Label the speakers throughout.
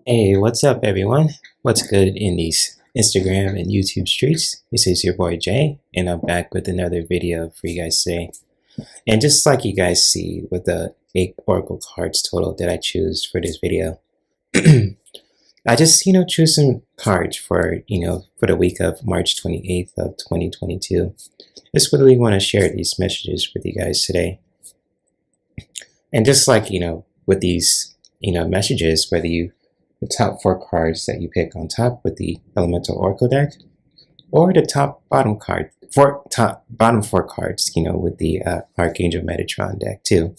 Speaker 1: Hey, what's up, everyone? What's good in these Instagram and YouTube streets? This is your boy Jay, and I'm back with another video for you guys today. And just like you guys see with the 8 Oracle cards total that I choose for this video, I just, choose some cards for, for the week of March 28th of 2022. Just really want to share these messages with you guys today. And just like, with these, messages, whether the top 4 cards that you pick on top with the Elemental Oracle deck, or the bottom 4 cards, with the Archangel Metatron deck too.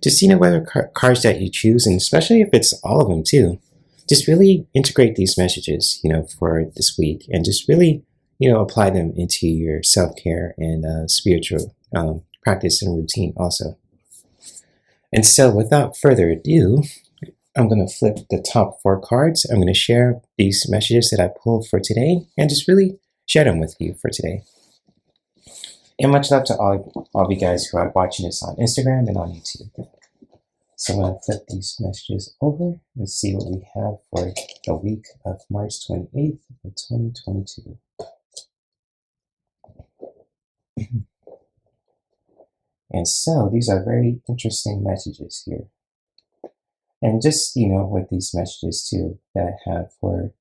Speaker 1: Just, whether cards that you choose, and especially if it's all of them too, just really integrate these messages, for this week, and just really, apply them into your self-care and spiritual practice and routine also. And so without further ado, I'm going to flip the top 4 cards. I'm going to share these messages that I pulled for today and just really share them with you for today. And much love to all of you guys who are watching this on Instagram and on YouTube. So I'm going to flip these messages over and see what we have for the week of March 28th of 2022. And so these are very interesting messages here. And just, with these messages too that I have for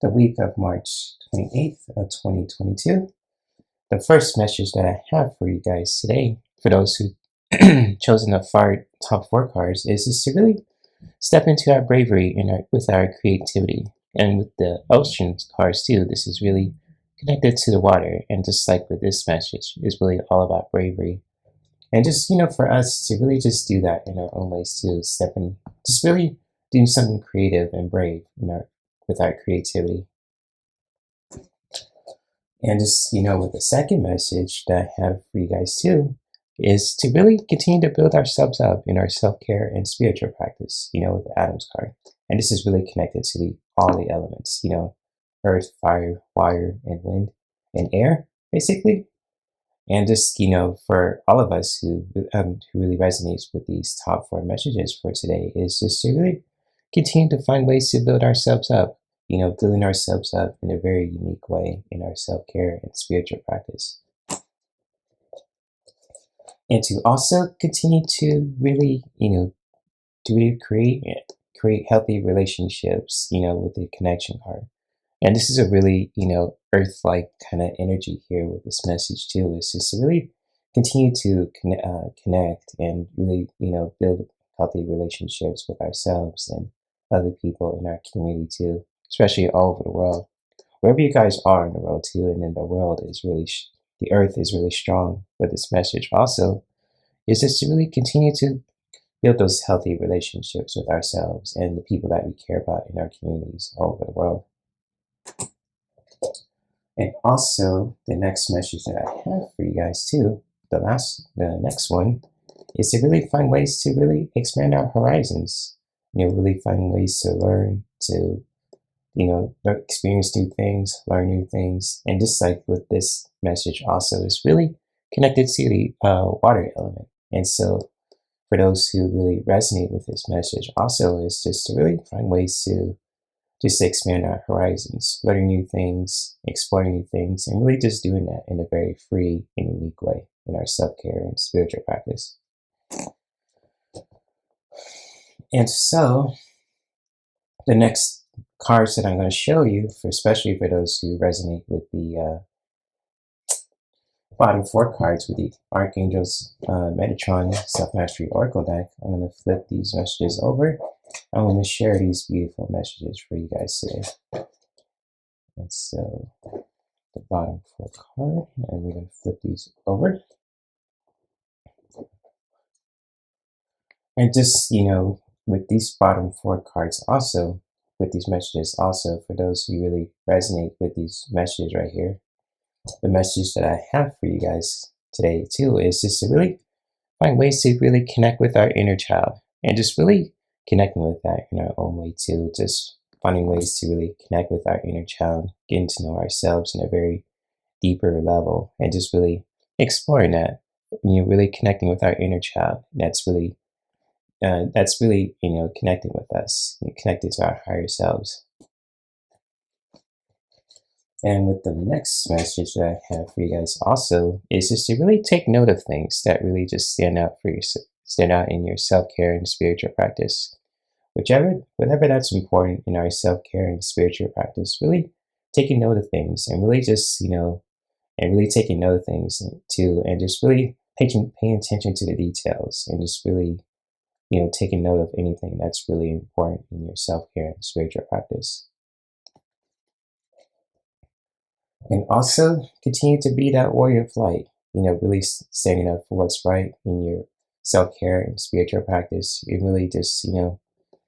Speaker 1: the week of March 28th of 2022, the first message that I have for you guys today, for those who chosen the top 4 cards, is just to really step into our bravery with our creativity. And with the oceans cards too, this is really connected to the water. And just like with this message, is really all about bravery. And just, for us to really just do that in our own ways too, just really do something creative and brave with our creativity. And just, with the second message that I have for you guys too, is to really continue to build ourselves up in our self-care and spiritual practice, with the Adams card. And this is really connected to all the elements, earth, fire, water, and wind, and air, basically. And just, for all of us who really resonates with these top 4 messages for today, is just to really continue to find ways to build ourselves up, building ourselves up in a very unique way in our self-care and spiritual practice. And to also continue to really, create healthy relationships, with the connection card. And this is a really, earth-like kind of energy here with this message too. It's just to really continue to connect and really, build healthy relationships with ourselves and other people in our community too, especially all over the world. Wherever you guys are in the world too, and then the world is really, the earth is really strong with this message also, is just to really continue to build those healthy relationships with ourselves and the people that we care about in our communities all over the world. And also, the next message that I have for you guys too, the next one, is to really find ways to really expand our horizons. Really find ways to learn, to, experience new things, learn new things. And just like with this message also, is really connected to the water element. And so for those who really resonate with this message also, is just to really find ways to just expand our horizons, learning new things, exploring new things, and really just doing that in a very free and unique way in our self-care and spiritual practice. And so the next cards that I'm going to show you, especially for those who resonate with the bottom 4 cards with the Archangel's Metatron Self-Mastery Oracle deck, I'm going to flip these messages over. I'm going to share these beautiful messages for you guys today. And so the bottom 4 card, and we're going to flip these over. And just, with these bottom 4 cards also, with these messages also, for those who really resonate with these messages right here, the message that I have for you guys today too is just to really find ways to really connect with our inner child, and just really connecting with that in our own way too. Just finding ways to really connect with our inner child, getting to know ourselves in a very deeper level, and just really exploring that. Really connecting with our inner child. That's really connecting with us, connected to our higher selves. And with the next message that I have for you guys also is just to really take note of things that really just stand out in your self-care and spiritual practice. Whatever that's important in our self-care and spiritual practice, really taking note of things, and really just, and really taking note of things too, and just really paying attention to the details, and just really, taking note of anything that's really important in your self-care and spiritual practice. And also continue to be that warrior of light, really standing up for what's right in your self-care and spiritual practice. You really just,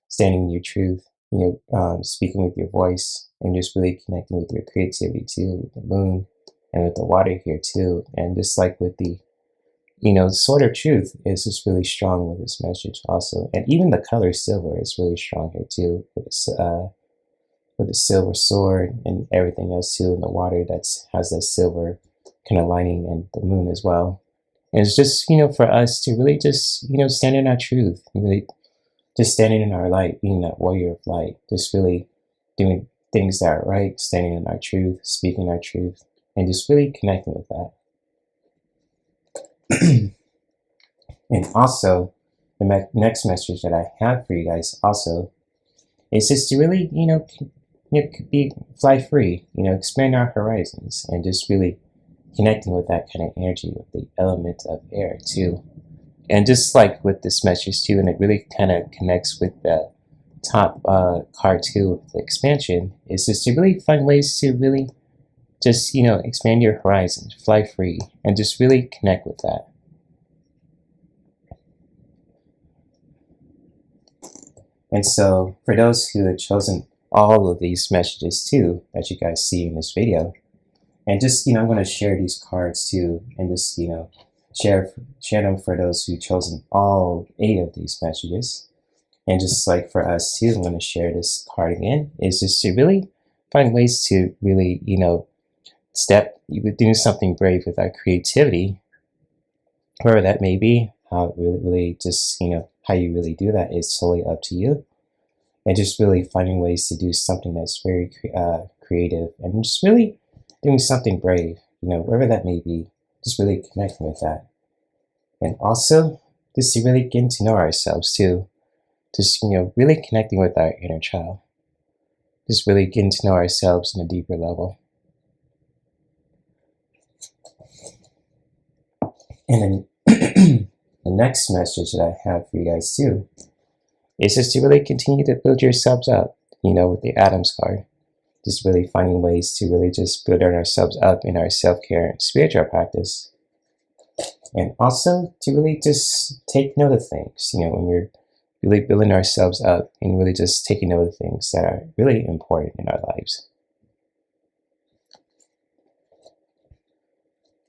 Speaker 1: standing in your truth, speaking with your voice, and just really connecting with your creativity too, with the moon and with the water here too. And just like with the, sword of truth is just really strong with this message also. And even the color silver is really strong here too, with the silver sword and everything else too, in the water that has that silver kind of lining, and the moon as well. And it's just, for us to really just, stand in our truth, really just standing in our light, being that warrior of light, just really doing things that are right, standing in our truth, speaking our truth, and just really connecting with that. And also, the next message that I have for you guys also is just to really, fly free, expand our horizons, and just really connecting with that kind of energy with the element of air too. And just like with this message too, and it really kind of connects with the top card too, with the expansion, is just to really find ways to really just, expand your horizons, fly free, and just really connect with that. And so for those who have chosen all of these messages too, that you guys see in this video, and just, I'm going to share these cards too, and just, share them for those who've chosen all 8 of these messages. And just like for us too, I'm going to share this card again, is just to really find ways to really, do something brave with our creativity, wherever that may be. How it really just, how you really do that is solely up to you. And just really finding ways to do something that's very creative, and just really doing something brave, wherever that may be, just really connecting with that. And also, just to really getting to know ourselves too, just, really connecting with our inner child, just really getting to know ourselves on a deeper level. And then the next message that I have for you guys too is just to really continue to build yourselves up, with the Adams card. Just really finding ways to really just build ourselves up in our self-care and spiritual practice. And also to really just take note of things, when we're really building ourselves up, and really just taking note of things that are really important in our lives.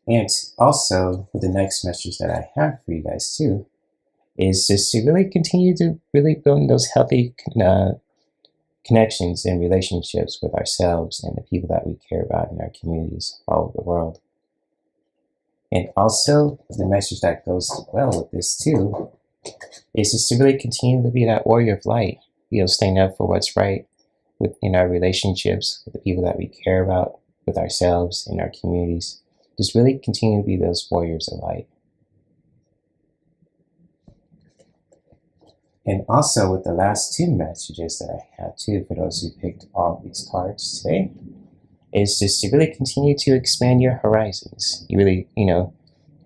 Speaker 1: And also, with the next message that I have for you guys too, is just to really continue to really build those healthy connections and relationships with ourselves and the people that we care about in our communities all over the world. And also, the message that goes well with this too is just to really continue to be that warrior of light, staying up for what's right in our relationships with the people that we care about, with ourselves, in our communities. Just really continue to be those warriors of light. And also with the last 2 messages that I have too, for those who picked all these cards today, is just to really continue to expand your horizons. You really,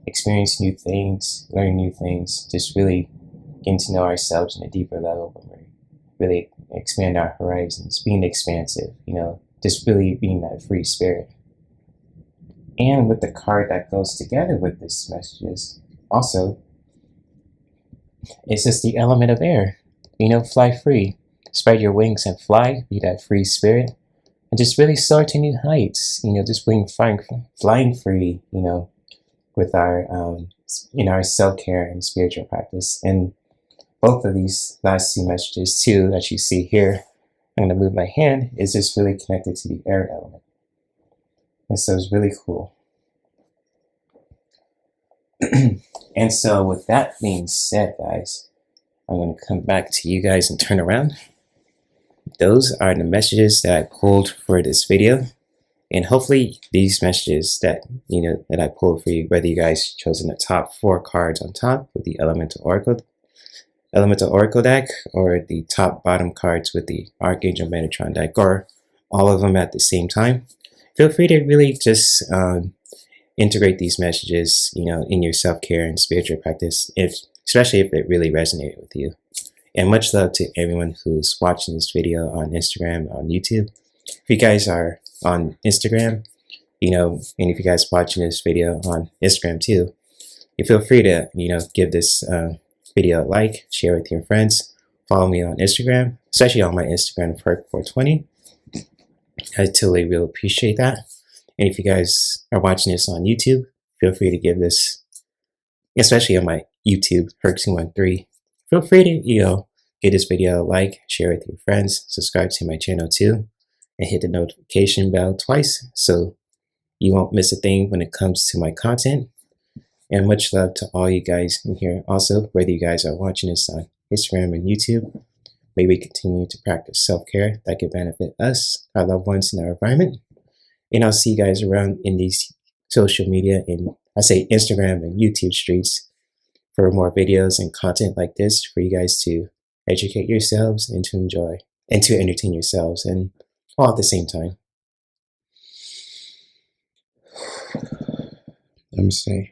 Speaker 1: experience new things, learn new things, just really getting to know ourselves on a deeper level, when we really expand our horizons, being expansive, just really being that free spirit. And with the card that goes together with this messages, also, it's just the element of air. Fly free. Spread your wings and fly, be that free spirit. And just really soar to new heights. Just being flying free, with our in our self-care and spiritual practice. And both of these last two messages too that you see here, I'm going to move my hand, is just really connected to the air element. And so it's really cool. And so with that being said, guys, I'm going to come back to you guys and turn around. Those are the messages that I pulled for this video. And hopefully these messages that that I pulled for you, whether you guys chosen the top 4 cards on top with the Elemental Oracle deck, or the top bottom cards with the Archangel Metatron deck, or all of them at the same time, feel free to really just integrate these messages, in your self-care and spiritual practice, especially if it really resonated with you. And much love to everyone who's watching this video on Instagram, on YouTube. If you guys are on Instagram, and if you guys watching this video on Instagram too, you feel free to, give this video a like, share with your friends, follow me on Instagram, especially on my Instagram, Perk420. I totally will appreciate that. And if you guys are watching this on YouTube, feel free to give this, especially on my YouTube, Perk213, feel free to, give this video a like, share with your friends, subscribe to my channel too, and hit the notification bell twice so you won't miss a thing when it comes to my content. And much love to all you guys in here also, whether you guys are watching this on Instagram and YouTube. May we continue to practice self-care that can benefit us, our loved ones, and our environment. And I'll see you guys around in these social media, and I say Instagram and YouTube streets, for more videos and content like this for you guys to educate yourselves and to enjoy and to entertain yourselves, and all at the same time. Namaste.